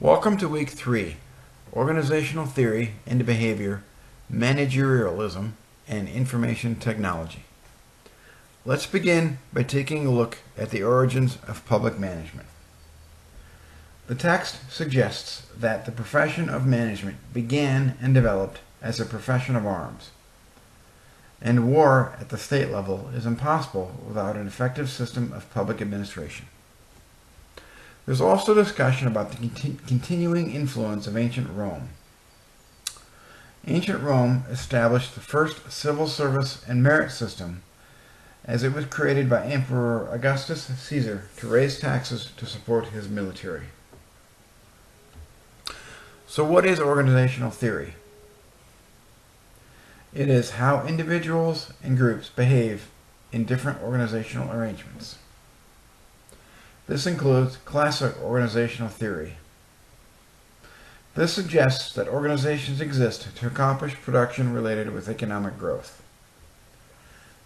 Welcome to Week 3, Organizational Theory and Behavior, Managerialism, and Information Technology. Let's begin by taking a look at the origins of public management. The text suggests that the profession of management began and developed as a profession of arms, and war at the state level is impossible without an effective system of public administration. There's also discussion about the continuing influence of ancient Rome. Ancient Rome established the first civil service and merit system as it was created by Emperor Augustus Caesar to raise taxes to support his military. So what is organizational theory? It is how individuals and groups behave in different organizational arrangements. This includes classic organizational theory. This suggests that organizations exist to accomplish production related with economic growth.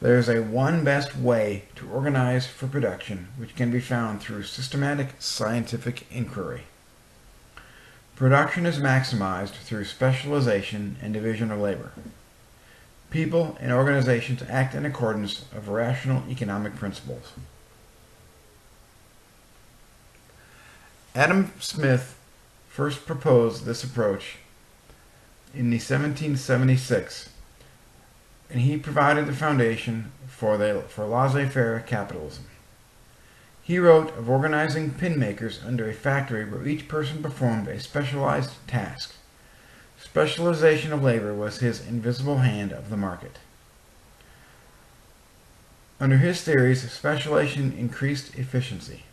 There is a one best way to organize for production, which can be found through systematic scientific inquiry. Production is maximized through specialization and division of labor. People and organizations act in accordance of rational economic principles. Adam Smith first proposed this approach in 1776, and he provided the foundation for laissez-faire capitalism. He wrote of organizing pin makers under a factory where each person performed a specialized task. Specialization of labor was his invisible hand of the market. Under his theories, specialization increased efficiency.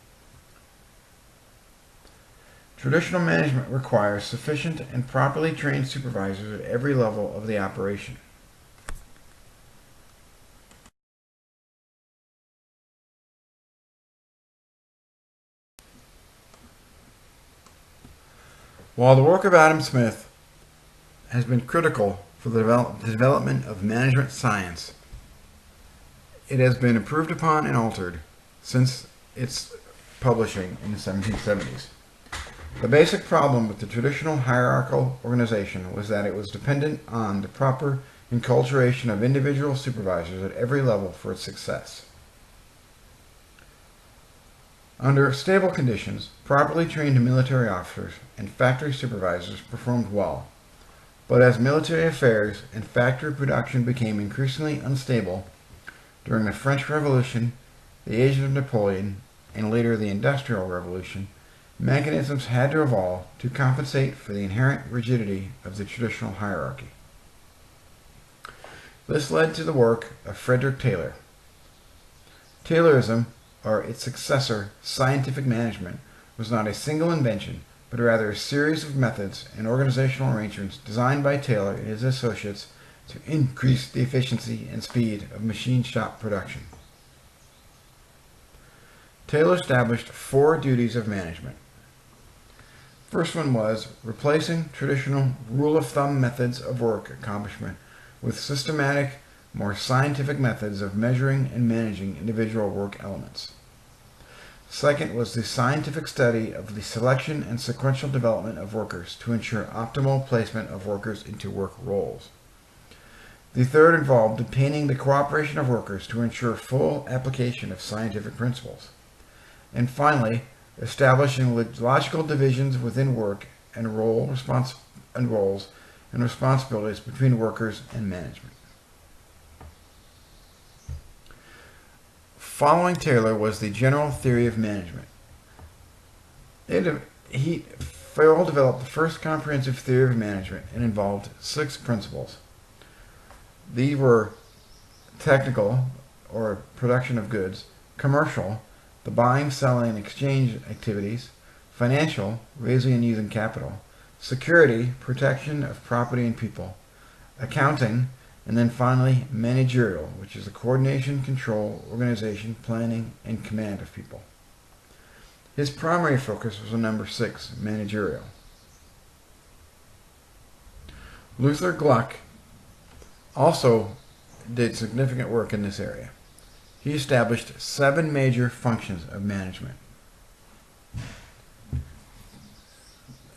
Traditional management requires sufficient and properly trained supervisors at every level of the operation. While the work of Adam Smith has been critical for the development of management science, it has been improved upon and altered since its publishing in the 1770s. The basic problem with the traditional hierarchical organization was that it was dependent on the proper enculturation of individual supervisors at every level for its success. Under stable conditions, properly trained military officers and factory supervisors performed well, but as military affairs and factory production became increasingly unstable during the French Revolution, the age of Napoleon, and later the Industrial Revolution, mechanisms had to evolve to compensate for the inherent rigidity of the traditional hierarchy. This led to the work of Frederick Taylor. Taylorism, or its successor, scientific management, was not a single invention, but rather a series of methods and organizational arrangements designed by Taylor and his associates to increase the efficiency and speed of machine shop production. Taylor established 4 duties of management. First one was replacing traditional rule-of-thumb methods of work accomplishment with systematic, more scientific methods of measuring and managing individual work elements. Second was the scientific study of the selection and sequential development of workers to ensure optimal placement of workers into work roles. The third involved obtaining the cooperation of workers to ensure full application of scientific principles. And finally, establishing logical divisions within work and roles and responsibilities between workers and management. Following Taylor was the general theory of management. Farrell developed the first comprehensive theory of management and involved 6 principles. These were technical, or production of goods; commercial, the buying, selling, and exchange activities; financial, raising and using capital; security, protection of property and people; accounting; and then finally managerial, which is the coordination, control, organization, planning, and command of people. His primary focus was on number 6, managerial. Luther Gluck also did significant work in this area. He established 7 major functions of management.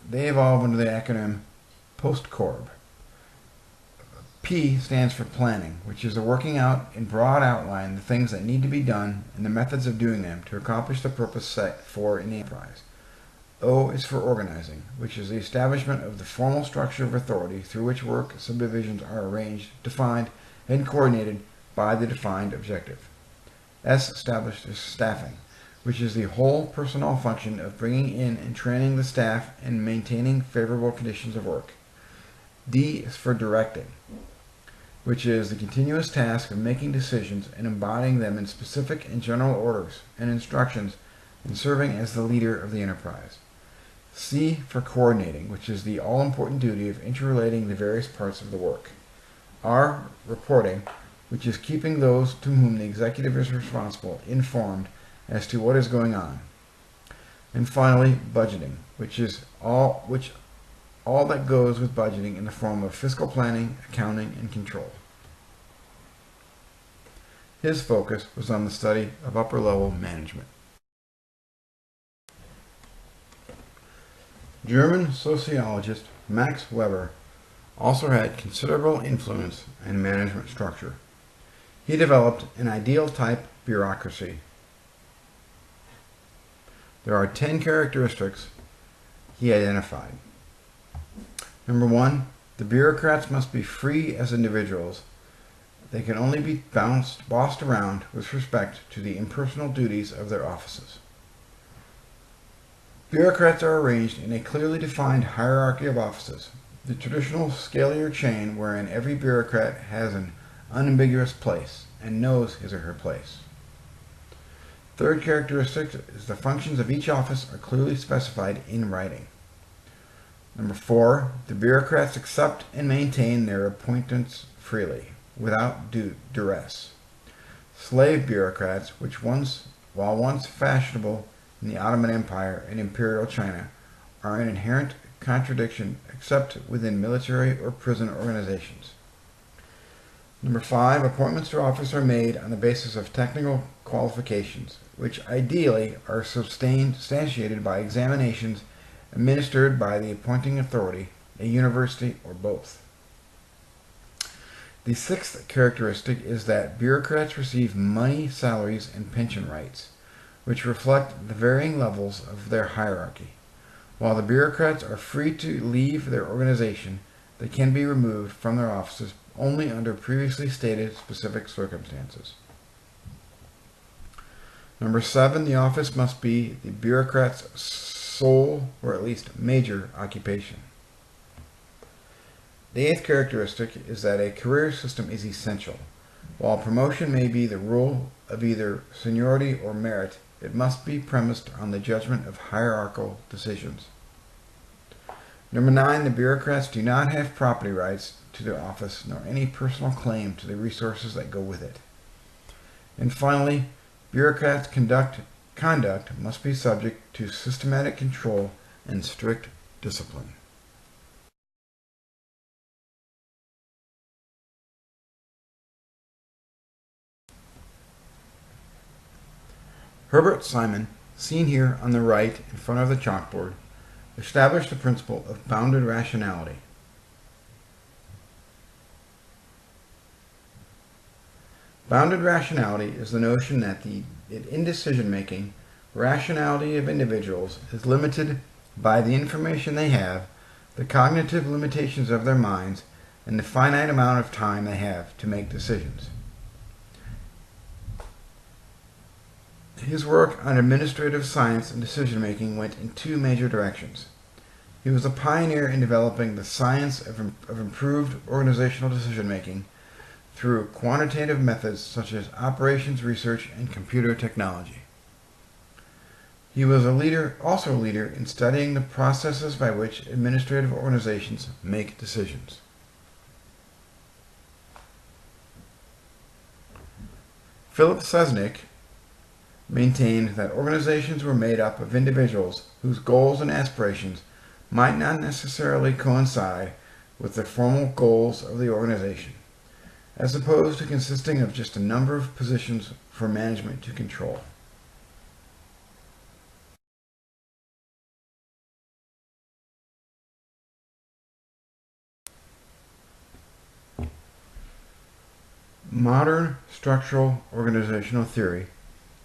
they evolve under the acronym POST-CORB. P stands for planning, which is the working out in broad outline the things that need to be done and the methods of doing them to accomplish the purpose set for in the enterprise. O is for organizing, which is the establishment of the formal structure of authority through which work subdivisions are arranged, defined, and coordinated by the defined objective. S establishes staffing, which is the whole personnel function of bringing in and training the staff and maintaining favorable conditions of work. D is for directing, which is the continuous task of making decisions and embodying them in specific and general orders and instructions and serving as the leader of the enterprise. C for coordinating, which is the all-important duty of interrelating the various parts of the work. R, reporting, which is keeping those to whom the executive is responsible informed as to what is going on. And finally, budgeting, which all that goes with budgeting in the form of fiscal planning, accounting, and control. His focus was on the study of upper-level management. German sociologist Max Weber also had considerable influence in management structure. He developed an ideal type bureaucracy. There are 10 characteristics he identified. Number 1, the bureaucrats must be free as individuals. They can only be bossed around with respect to the impersonal duties of their offices. Bureaucrats are arranged in a clearly defined hierarchy of offices, the traditional scalar chain wherein every bureaucrat has an unambiguous place and knows his or her place. Third characteristic is the functions of each office are clearly specified in writing. Number 4, the bureaucrats accept and maintain their appointments freely, without duress. Slave bureaucrats, while once fashionable in the Ottoman Empire and Imperial China, are an inherent contradiction except within military or prison organizations. Number 5, appointments to office are made on the basis of technical qualifications, which ideally are substantiated by examinations administered by the appointing authority, a university, or both. The 6th characteristic is that bureaucrats receive money, salaries, and pension rights, which reflect the varying levels of their hierarchy. While the bureaucrats are free to leave their organization, they can be removed from their offices only under previously stated specific circumstances. Number 7, the office must be the bureaucrat's sole or at least major occupation. The 8th characteristic is that a career system is essential. While promotion may be the rule of either seniority or merit, it must be premised on the judgment of hierarchical decisions. Number 9, the bureaucrats do not have property rights to their office nor any personal claim to the resources that go with it. And finally, bureaucrats' conduct must be subject to systematic control and strict discipline. Herbert Simon, seen here on the right in front of the chalkboard, established the principle of bounded rationality. Bounded rationality is the notion that in decision-making, rationality of individuals is limited by the information they have, the cognitive limitations of their minds, and the finite amount of time they have to make decisions. His work on administrative science and decision-making went in 2 major directions. He was a pioneer in developing the science of improved organizational decision-making through quantitative methods such as operations research and computer technology. He was also a leader in studying the processes by which administrative organizations make decisions. Philip Sesnick maintained that organizations were made up of individuals whose goals and aspirations might not necessarily coincide with the formal goals of the organization, as opposed to consisting of just a number of positions for management to control. Modern structural organizational theory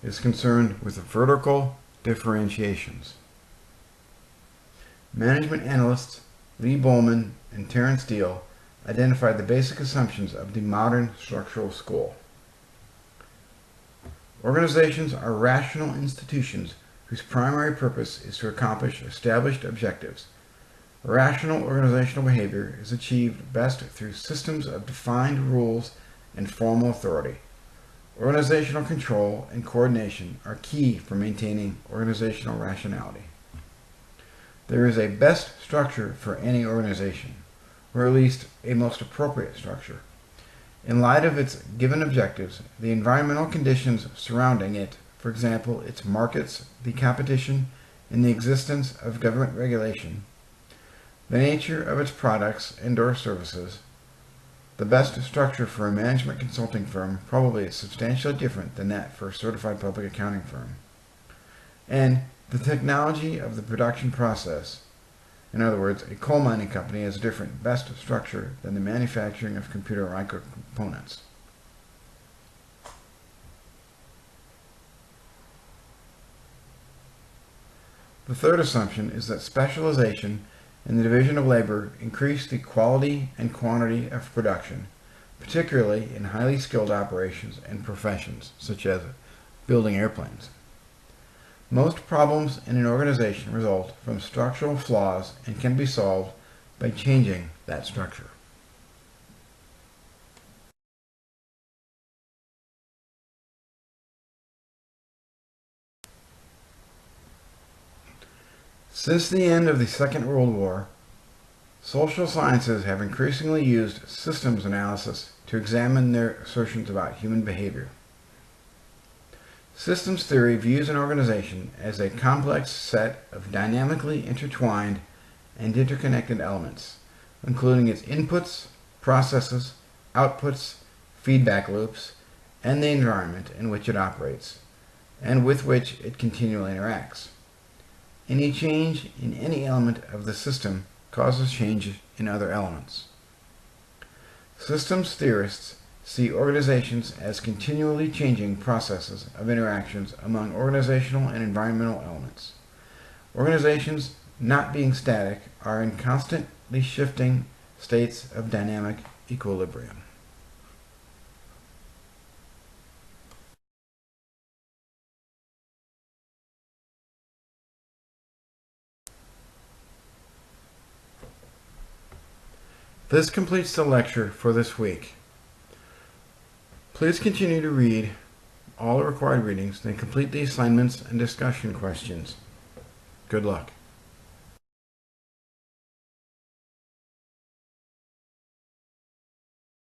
is concerned with vertical differentiations. Management analysts Lee Bowman and Terence Steele identified the basic assumptions of the modern structural school. Organizations are rational institutions whose primary purpose is to accomplish established objectives. Rational organizational behavior is achieved best through systems of defined rules and formal authority. Organizational control and coordination are key for maintaining organizational rationality. There is a best structure for any organization, or at least a most appropriate structure. In light of its given objectives, the environmental conditions surrounding it, for example, its markets, the competition, and the existence of government regulation, the nature of its products and/or services, the best structure for a management consulting firm probably is substantially different than that for a certified public accounting firm. And the technology of the production process, in other words, a coal mining company has a different best structure than the manufacturing of computer microcomponents. The third assumption is that specialization and the division of labor increase the quality and quantity of production, particularly in highly skilled operations and professions, such as building airplanes. Most problems in an organization result from structural flaws and can be solved by changing that structure. Since the end of the Second World War, social sciences have increasingly used systems analysis to examine their assertions about human behavior. Systems theory views an organization as a complex set of dynamically intertwined and interconnected elements, including its inputs, processes, outputs, feedback loops, and the environment in which it operates, and with which it continually interacts. Any change in any element of the system causes change in other elements. Systems theorists see organizations as continually changing processes of interactions among organizational and environmental elements. Organizations, not being static, are in constantly shifting states of dynamic equilibrium. This completes the lecture for this week. Please continue to read all the required readings, then complete the assignments and discussion questions. Good luck.